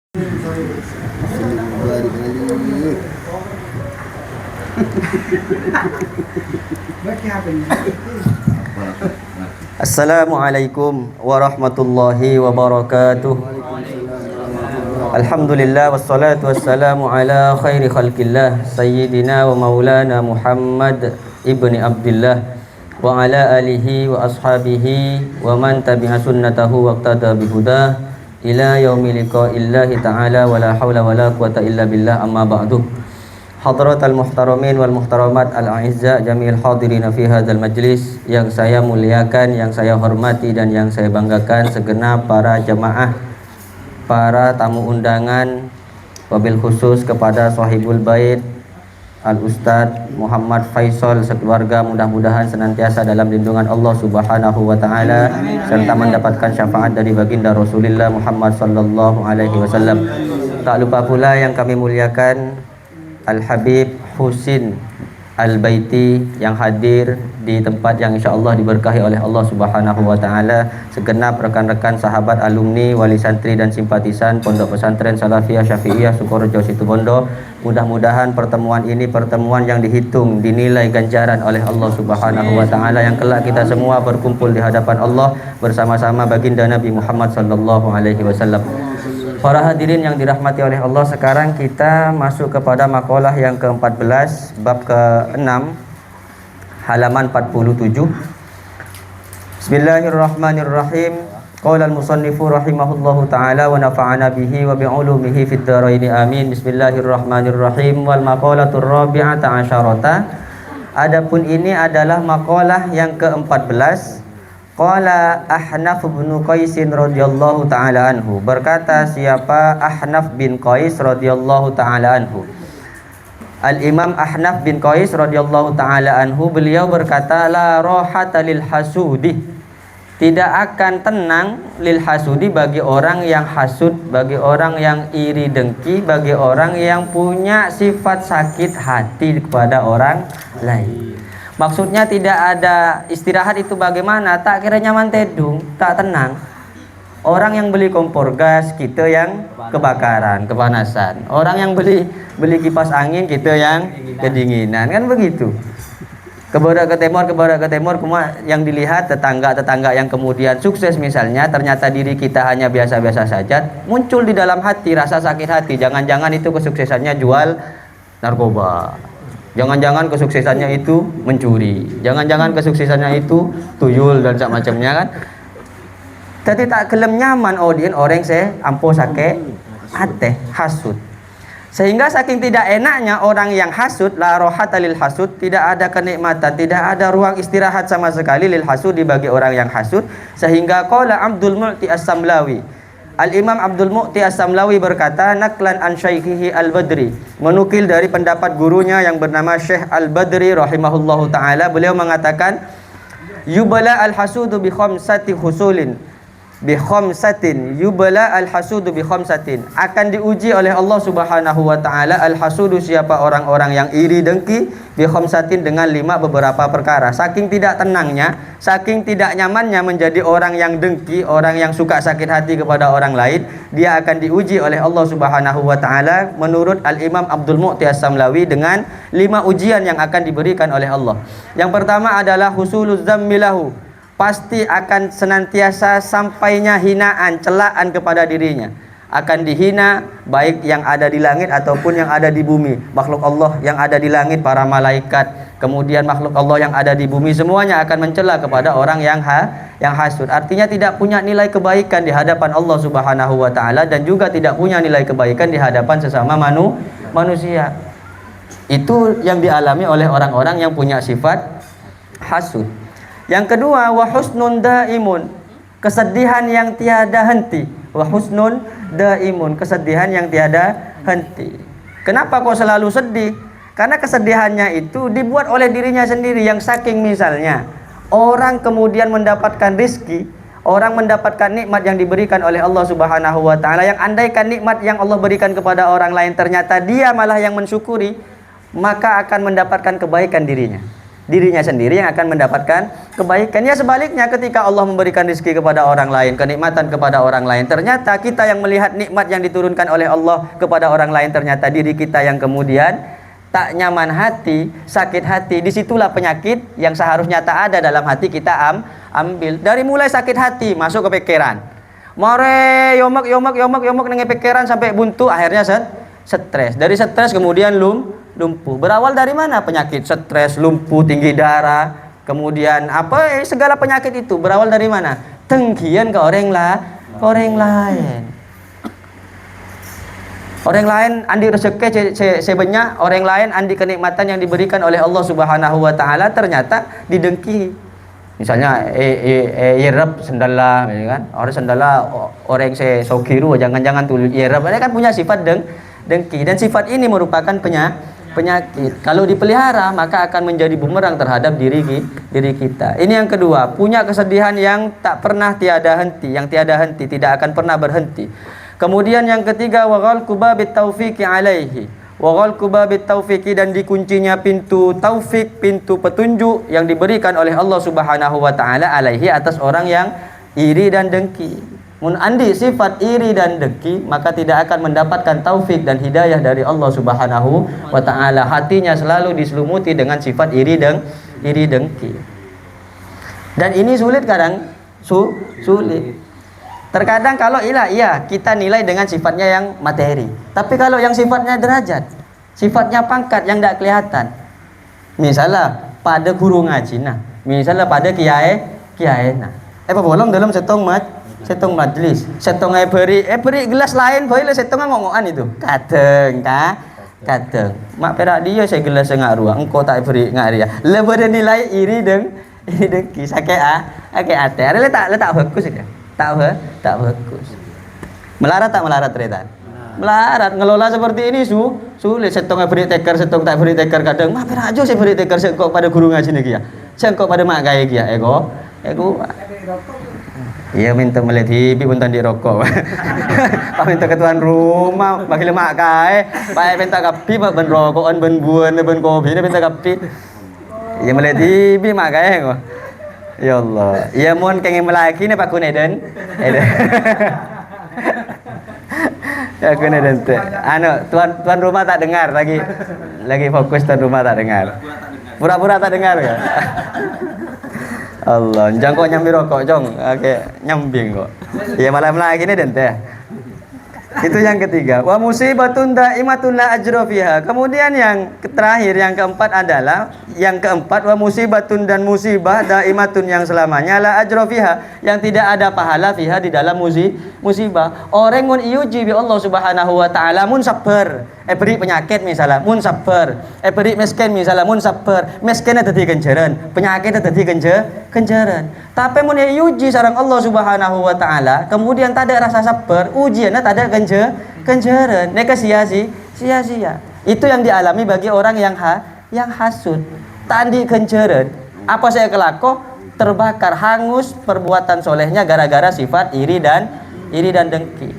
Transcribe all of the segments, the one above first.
Assalamualaikum warahmatullahi wabarakatuh. Alhamdulillah wassalatu wassalamu ala khairi khalqillah sayyidina wa maulana Muhammad ibni Abdullah wa ala alihi wa ashabihi wa man tabi'a sunnatahu waqtada bihudah ila yaumi liqa'illahi ta'ala wa la hawla wa la quwata illa billah, amma ba'du. Hadratal muhtaramin wal muhtaramat al-a'izza jami'il hadirina fi hadzal majlis, yang saya muliakan, yang saya hormati dan yang saya banggakan segenap para jamaah, para tamu undangan, wabil khusus kepada sahibul bait Al-Ustadz Muhammad Faisal sekeluarga, mudah-mudahan senantiasa dalam lindungan Allah Subhanahu wa taala serta mendapatkan syafaat dari baginda Rasulullah Muhammad sallallahu alaihi wasallam. Tak lupa pula yang kami muliakan Al-Habib Husin Al-Baiti yang hadir di tempat yang insyaallah diberkahi oleh Allah Subhanahu wa taala, segenap rekan-rekan sahabat alumni, wali santri dan simpatisan Pondok Pesantren Salafiyah Syafi'iyah Sukorejo Situbondo. Mudah-mudahan pertemuan ini pertemuan yang dihitung, dinilai ganjaran oleh Allah Subhanahu wa taala, yang kelak kita semua berkumpul di hadapan Allah bersama-sama baginda Nabi Muhammad sallallahu alaihi wasallam. Para hadirin yang dirahmati oleh Allah, sekarang kita masuk kepada makalah yang ke-14, bab ke-6, halaman 47. Bismillahirrahmanirrahim. Qala al-musannifu rahimahullahu ta'ala wa nafa'ana bihi wa bi'ulumihi fid dharaini amin. Bismillahirrahmanirrahim. Wal maqalatur rabi'ata asyarata. Adapun ini adalah makalah yang ke-14. Qala Ahnaf bin Qais radhiyallahu ta'ala anhu. Berkata siapa Ahnaf bin Qais radhiyallahu ta'ala anhu. Al-Imam Ahnaf bin Qais radhiyallahu ta'ala anhu, beliau berkata, la rohata lil hasudi. Tidak akan tenang lil hasudi, bagi orang yang hasud, bagi orang yang iri dengki, bagi orang yang punya sifat sakit hati kepada orang lain. Maksudnya tidak ada istirahat itu bagaimana? Tak kira nyaman tedung, tak tenang. Orang yang beli kompor gas, kita yang kebakaran, kepanasan. Orang yang beli kipas angin, kita yang kedinginan. Kan begitu. Kebarat ke timur, yang dilihat tetangga-tetangga yang kemudian sukses misalnya, ternyata diri kita hanya biasa-biasa saja. Muncul di dalam hati rasa sakit hati. Jangan-jangan itu kesuksesannya jual narkoba. Jangan-jangan kesuksesannya itu mencuri. Jangan-jangan kesuksesannya itu tuyul dan macamnya kan. Tapi tak kelem nyaman audien orang saya ampo sake ate hasud. Sehingga saking tidak enaknya orang yang hasud, la rohata lil hasud, tidak ada kenikmatan, tidak ada ruang istirahat sama sekali lil hasud bagi orang yang hasud. Sehingga qala Abdul Mu'ti As-Samlawi, Al-Imam Abdul Mu'ti As-Samlawi berkata, naklan an syaikhihi Al-Badri, menukil dari pendapat gurunya yang bernama Syekh Al-Badri rahimahullahu ta'ala, beliau mengatakan, yubala al-hasudu bi khamsati husulin, bi khamsatin, yubala al-hasudu bi khamsatin, akan diuji oleh Allah Subhanahu wa taala al-hasudu, siapa orang-orang yang iri dengki, bi khamsatin, dengan 5 beberapa perkara. Saking tidak tenangnya, saking tidak nyamannya menjadi orang yang dengki, orang yang suka sakit hati kepada orang lain, dia akan diuji oleh Allah Subhanahu wa taala menurut Al-Imam Abdul Mu'ti As-Samlawi dengan 5 ujian yang akan diberikan oleh Allah. Yang pertama adalah husuluz zammilahu, pasti akan senantiasa sampainya hinaan, celaan kepada dirinya. Akan dihina baik yang ada di langit ataupun yang ada di bumi. Makhluk Allah yang ada di langit, para malaikat, kemudian makhluk Allah yang ada di bumi, semuanya akan mencela kepada orang yang hasud. Artinya tidak punya nilai kebaikan di hadapan Allah Subhanahu wa taala, dan juga tidak punya nilai kebaikan di hadapan sesama manusia. Itu yang dialami oleh orang-orang yang punya sifat hasud. Yang kedua, wa husnun daimun, kesedihan yang tiada henti. Wa husnun daimun, kesedihan yang tiada henti. Kenapa kok selalu sedih? Karena kesedihannya itu dibuat oleh dirinya sendiri, yang saking misalnya orang kemudian mendapatkan rizki, orang mendapatkan nikmat yang diberikan oleh Allah Subhanahu wa taala, yang andaikan nikmat yang Allah berikan kepada orang lain ternyata dia malah yang mensyukuri, maka akan mendapatkan kebaikan dirinya. dirinya sendiri yang akan mendapatkan kebaikan. Ya sebaliknya, ketika Allah memberikan rezeki kepada orang lain, kenikmatan kepada orang lain, ternyata kita yang melihat nikmat yang diturunkan oleh Allah kepada orang lain, ternyata diri kita yang kemudian tak nyaman hati, sakit hati. Disitulah penyakit yang seharusnya tak ada dalam hati kita ambil. Dari mulai sakit hati masuk ke pikiran, more yomek nenge pikiran sampai buntu, akhirnya stres. Dari stres kemudian lumpuh. Berawal dari mana penyakit stres, lumpuh, tinggi darah, kemudian segala penyakit itu berawal dari mana? Tengkian ke orang lain. Orang lain andi rezeki sebanyak, orang lain andi kenikmatan yang diberikan oleh Allah Subhanahu wa taala, ternyata didengki. Misalnya yerep sendala, ya kan? Orang sendala orang sokiru, jangan-jangan tuh yerep. Dia kan punya sifat dengki, dan sifat ini merupakan penyakit. Kalau dipelihara maka akan menjadi bumerang terhadap diri kita. Ini yang kedua, punya kesedihan yang tak pernah tiada henti, tidak akan pernah berhenti. Kemudian yang ketiga, wa ghalqu babit taufiqi alaihi, wa ghalqu babit taufiqi, dan dikuncinya pintu taufik, pintu petunjuk yang diberikan oleh Allah Subhanahu wa taala alaihi, atas orang yang iri dan dengki. Mun andi sifat iri dan dengki, maka tidak akan mendapatkan taufik dan hidayah dari Allah Subhanahu wa taala. Hatinya selalu diselumuti dengan sifat iri dengki. Dan ini sulit kadang, sulit. Terkadang kalau kita nilai dengan sifatnya yang materi. Tapi kalau yang sifatnya derajat, sifatnya pangkat yang tidak kelihatan. Misalnya pada guru ngaji, misalnya pada kiai bolong dalam setong majlis, setong beri gelas lain, boleh setong ngomongan itu. Kadang. Mak perak dia saya gelas ngaruh, engkau tak beri ngaria. Lebih nilai iri dengki sakit ate. Ada letak bagus ya. Tak bagus. Melarat Retan? Melarat. Ngelola seperti ini sulit. Setong beri teker, setong tak beri teker. Kadang mah pernah aja saya beri teker kok pada guru ngaji nih ya. Kok pada mak gaya kia. Ego. Iya minta melihat hibi puntan di rokok. Pak minta ketuan rumah, bagi lemak kaya. Pak minta kapi, pak ben rokokan, ben buan, ben kopi, minta kapi. Iya melihat hibi mak kaya kok. Ya Allah, ya mohon kenging melaki nih Pak Kuneden. Ya Kuneden tuh. Tuan rumah tak dengar lagi fokus, tuan rumah tak dengar. Pura-pura tak dengar ya. Allah, jangan kok nyambi rokok, jong. Oke, nyambing kok. Ya malam lagi nih dan teh. Itu yang ketiga. Wa musibatun daimatun la ajra fiha. Kemudian yang terakhir, yang keempat adalah wa musibatun, dan musibah daimatun yang selamanya, la ajra fiha, yang tidak ada pahala fiha di dalam musibah. Orang mun iuji bi Allah Subhanahu wa taala mun sabar, beri penyakit misalnya mun sabar, beri miskin misalnya mun sabar, miskinnya dadi kenjeran, penyakitnya dadi kenjeran. Tapi mun iuji sareng Allah Subhanahu wa taala, kemudian tak ada rasa sabar, ujiannya tak ada kenjeran, neka sia-sia. Itu yang dialami bagi orang yang hasud. Tandi kenjeran, apa saya kelako? Terbakar, hangus perbuatan solehnya gara-gara sifat iri dan dengki.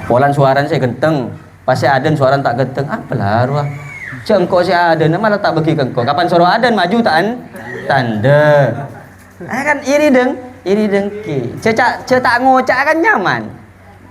Polan suaran saya genteng, pas saya aden suaran tak genteng, apalah ruah. Cengkok saya aden malah tak bagi kengkok. Kapan suruh aden maju tanda. Kan iri dengki. Cetak ngocak kan nyaman.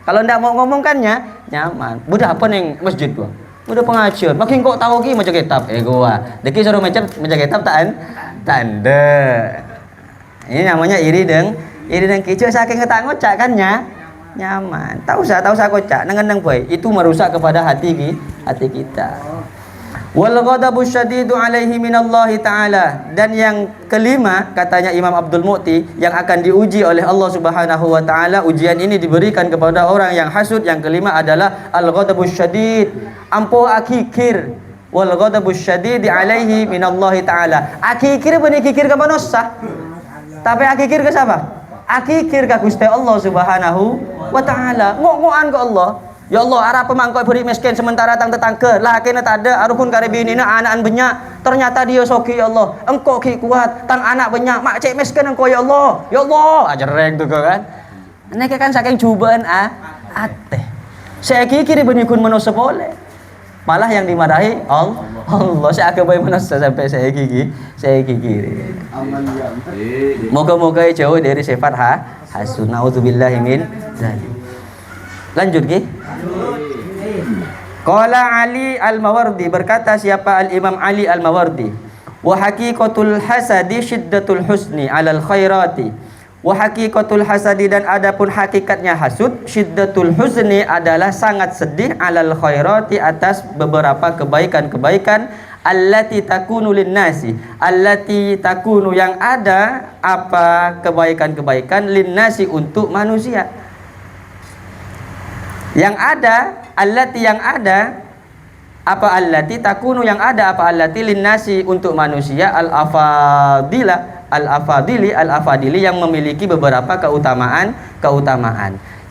Kalau ndak mau ngomongkannya nyaman. Budak apa ning masjid gua? Udah pengajian, makin kok tahu ki maca kitab gua. Deki suruh maca kitab tanda. Ini namanya iri dengki. Cek saking ketak ngocak kan nyaman. Tak usah kocak, neng boy. Itu merusak kepada hati kita. Wal ghadabu syadidu alaihi minallahi ta'ala. Dan yang kelima, katanya Imam Abdul Mu'ti, yang akan diuji oleh Allah Subhanahu wa taala, ujian ini diberikan kepada orang yang hasud. Yang kelima adalah al ghadabu syadid, ampuh akikir. Wal ghadabu syadidi alaihi minallahi ta'ala. Akikir benih kikir ke manusia, tapi akikir ke siapa? Akikir ke Gusti Allah Subhanahu wa taala. Ngoan ke Allah. Ya Allah, arah pemangkau beri miskin sementara tang tetangga lah kena tak ada arupun karibinina anak banyak, ternyata dia soki. Ya Allah, engkau ki kuat tang anak banyak, mak cek miskin engkau. Ya Allah ajareng tu kan. Ini kan saking cubaan ate. Saya kiri benikun manusia boleh, malah yang dimarahi Allah saya agak baik manusia sampai saya gigi moga-moga jauh dari sifat hasud. Nauzubillahi min dzalik. Lanjut Ki. Qala Ali Al-Mawardi, berkata siapa Al-Imam Ali Al-Mawardi, wa haqiqatul hasadi syiddatul husni 'alal khairati. Wa haqiqatul hasadi, dan adapun hakikatnya hasud, syiddatul husni adalah sangat sedih, 'alal khairati atas beberapa kebaikan-kebaikan, allati takunu linnasi, allati takunu yang ada apa kebaikan-kebaikan, linnasi untuk manusia. Yang ada allati yang ada apa allati takunu yang ada apa allati linnasi untuk manusia, al-afadili yang memiliki beberapa keutamaan.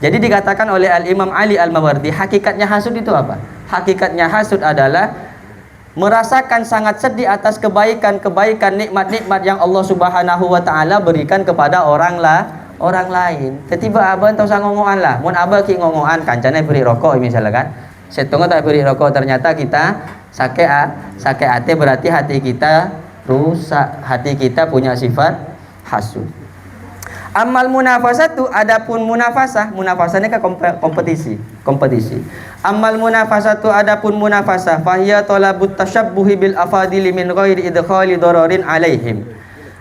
Jadi dikatakan oleh Al-Imam Ali Al-Mawardi, hakikatnya hasud itu apa? Hakikatnya hasud adalah merasakan sangat sedih atas kebaikan-kebaikan, nikmat-nikmat yang Allah Subhanahu wa taala berikan kepada orang lain. Tiba abang tau ngongoan lah, mun abang ki ngongoan kancane beri rokok misalnya kan. Setengah tak beri rokok, ternyata kita sakit hati, berarti hati kita rusak, hati kita punya sifat hasud. Amal munafasatu, adapun munafasah ini kan kompetisi. Amal munafasatu, adapun munafasah, fahiya talabut tasyabbuhi bil afadili min ghairi idkhali dararin alaihim.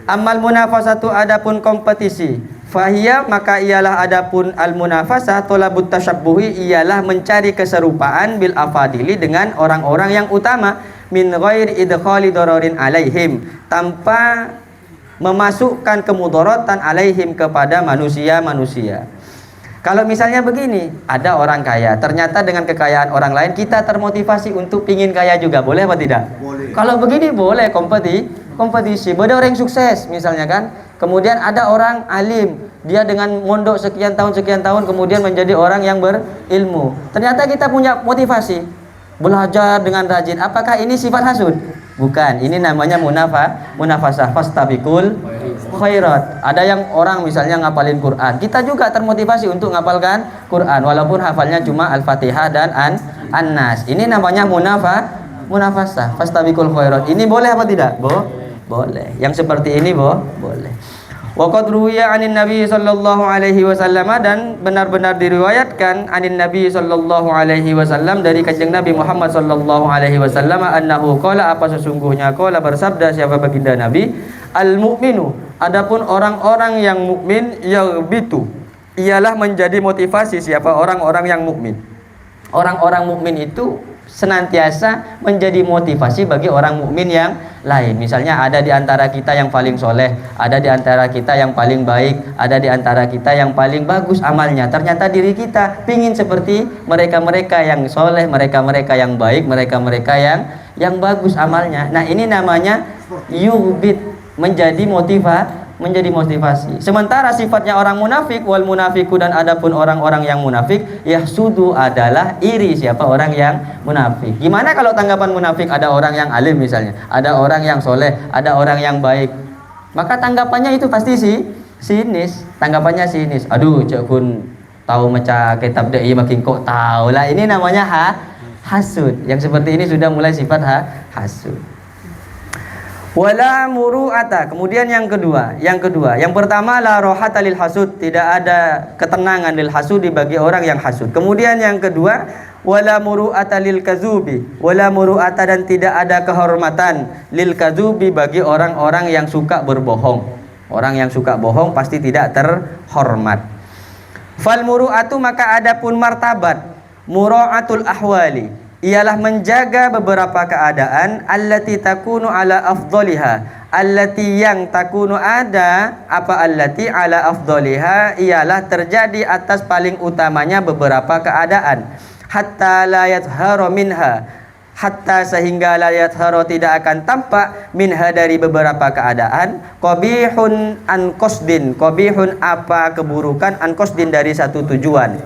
Amal munafasatu, adapun kompetisi, fahiya maka ialah adapun al munafasah talabut tasyabbuhi ialah mencari keserupaan bil afadili dengan orang-orang yang utama, min ghairi idkhali dararin alaihim, tanpa memasukkan kemudaratan alaihim kepada manusia. Kalau misalnya begini, ada orang kaya, ternyata dengan kekayaan orang lain kita termotivasi untuk pingin kaya juga, boleh apa tidak? Boleh. Kalau begini boleh kompetisi. Ada orang yang sukses misalnya kan, kemudian ada orang alim, dia dengan mondok sekian tahun kemudian menjadi orang yang berilmu. Ternyata kita punya motivasi belajar dengan rajin. Apakah ini sifat hasud? Bukan, ini namanya munafasah. Fastabiqul khairat. Ada yang orang misalnya ngapalin Quran, kita juga termotivasi untuk ngapalkan Quran walaupun hafalnya cuma Al-Fatihah dan An-Nas. Ini namanya munafasah. Fastabiqul khairat. Ini boleh apa tidak? Boleh. Yang seperti ini boleh. Wa qad ruwiya 'anin Nabi sallallahu alaihi wasallam, dan benar-benar diriwayatkan 'anin Nabi sallallahu alaihi wasallam dari Kanjeng Nabi Muhammad sallallahu alaihi wasallam, annahu qala, apa sesungguhnya qala bersabda siapa baginda Nabi, al mukminu, adapun orang-orang yang mukmin, yaghbitu ialah menjadi motivasi siapa orang-orang yang mukmin. Orang-orang mukmin itu senantiasa menjadi motivasi bagi orang mukmin yang lain. Misalnya ada di antara kita yang paling soleh, ada di antara kita yang paling baik, ada di antara kita yang paling bagus amalnya. Ternyata diri kita pingin seperti mereka-mereka yang soleh, mereka-mereka yang baik, mereka-mereka yang bagus amalnya. Nah ini namanya yughbit, menjadi motivasi. Sementara sifatnya orang munafik, wal munafiku, dan adapun orang-orang yang munafik, yahsudu adalah iri siapa orang yang munafik. Gimana kalau tanggapan munafik? Ada orang yang alim misalnya, ada orang yang soleh, ada orang yang baik, maka tanggapannya itu pasti sinis. Tanggapannya sinis. Aduh, cek kun tahu maca kitab dek, iya makin kok tahu lah. Ini namanya hasud. Yang seperti ini sudah mulai sifat hasud. Wala muru'ata. Kemudian yang kedua, yang pertama la rohata lil hasud, tidak ada ketenangan lil hasudi bagi orang yang hasud. Kemudian yang kedua, wala muru'ata lil kazubi, wala muru'ata, dan tidak ada kehormatan lil kazubi bagi orang-orang yang suka berbohong. Orang yang suka bohong pasti tidak terhormat. Fal muru'atu, maka adapun martabat, mura'atul ahwali, ialah menjaga beberapa keadaan, allati takunu ala afdoliha, allati yang takunu ada apa allati ala afdoliha, ialah terjadi atas paling utamanya beberapa keadaan, hatta la yathharu minha, hatta sehingga la yathharu tidak akan tampak, minha dari beberapa keadaan, qabihun an qasdin, qabihun apa keburukan, an qasdin dari satu tujuan,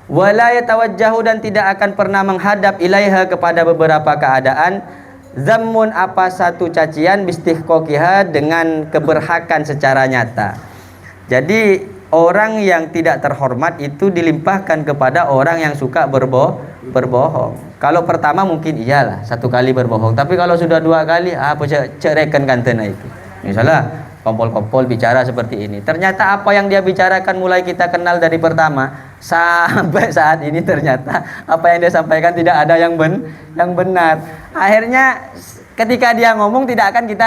wala yatawajjahu, dan tidak akan pernah menghadap ilaiha kepada beberapa keadaan, zammun apa satu cacian, bistihqaqiha dengan keberhakan secara nyata. Jadi orang yang tidak terhormat itu dilimpahkan kepada orang yang suka berbohong. Kalau pertama mungkin iyalah, 1 kali berbohong. Tapi kalau sudah 2 kali, apa cerekan kantena itu. Misalnya kompol-kompol bicara seperti ini. Ternyata apa yang dia bicarakan mulai kita kenal dari pertama sampai saat ini, ternyata apa yang dia sampaikan tidak ada yang benar. Akhirnya ketika dia ngomong tidak akan kita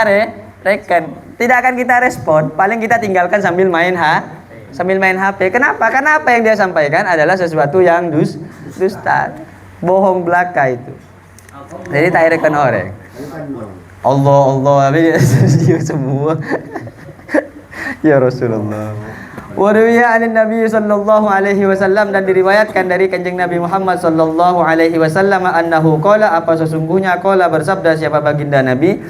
reken, tidak akan kita respon, paling kita tinggalkan sambil main HP. Kenapa? Karena apa yang dia sampaikan adalah sesuatu yang dusta, bohong belaka itu. Jadi tak reken orang. Allah semua. Ya Rasulullah. Wa riwaya an Nabi sallallahu alaihi wasallam, dan diriwayatkan dari Kanjeng Nabi Muhammad sallallahu alaihi wasallam annahu qala, apa sesungguhnya qala bersabda siapa baginda Nabi,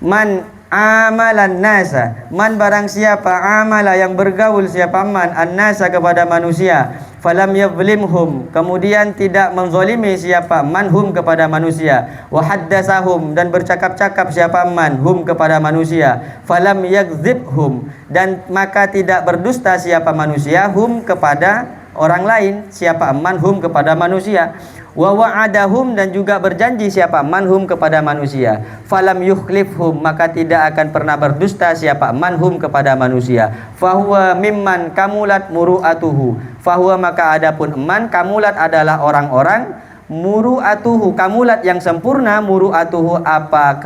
man amalan nasa, man barang siapa amala yang bergaul siapa man an-nasa kepada manusia, falam yadhlimhum, kemudian tidak menzalimi siapa manhum kepada manusia, wa haddatsahum, dan bercakap-cakap siapa manhum kepada manusia, falam yakdzibhum, dan maka tidak berdusta siapa manusia hum kepada orang lain, siapa manhum kepada manusia, wa wa'adahum, dan juga berjanji siapa manhum kepada manusia, falam yukhlifhum, maka tidak akan pernah berdusta siapa manhum kepada manusia, fahuwa mimman kamulat muru'atuhu, fahuwa, maka adapun man kamulat adalah orang-orang, muru'atuhu kamulat yang sempurna, muru'atuhu apa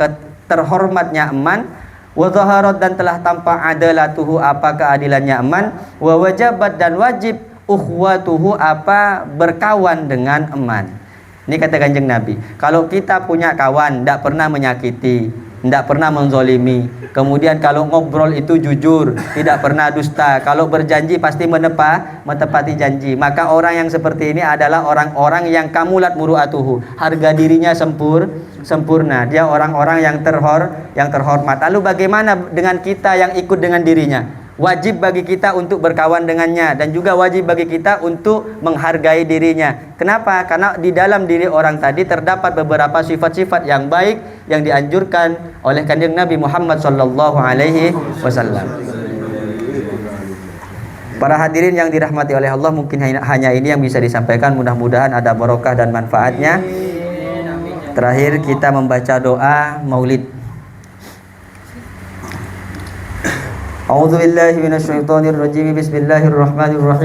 terhormatnya man, wa zaharat, dan telah tampak adalatuhu apa keadilannya man, wa wajabat, dan wajib ukhwatuhu apa berkawan dengan eman. Ini kata Kanjeng Nabi, kalau kita punya kawan tidak pernah menyakiti, tidak pernah menzolimi, kemudian kalau ngobrol itu jujur, tidak pernah dusta, kalau berjanji pasti menepati janji, maka orang yang seperti ini adalah orang-orang yang kamulat muru'atuhu, harga dirinya sempurna, dia orang-orang yang terhormat. Lalu bagaimana dengan kita yang ikut dengan dirinya? Wajib bagi kita untuk berkawan dengannya, dan juga wajib bagi kita untuk menghargai dirinya. Kenapa? Karena di dalam diri orang tadi terdapat beberapa sifat-sifat yang baik yang dianjurkan oleh Kanjeng Nabi Muhammad sallallahu alaihi wasallam. Para hadirin yang dirahmati oleh Allah, mungkin hanya ini yang bisa disampaikan, mudah-mudahan ada barokah dan manfaatnya. Terakhir kita membaca doa Maulid. A'udzu billahi minasyaitonir rajim. Bismillahirrahmanirrahim.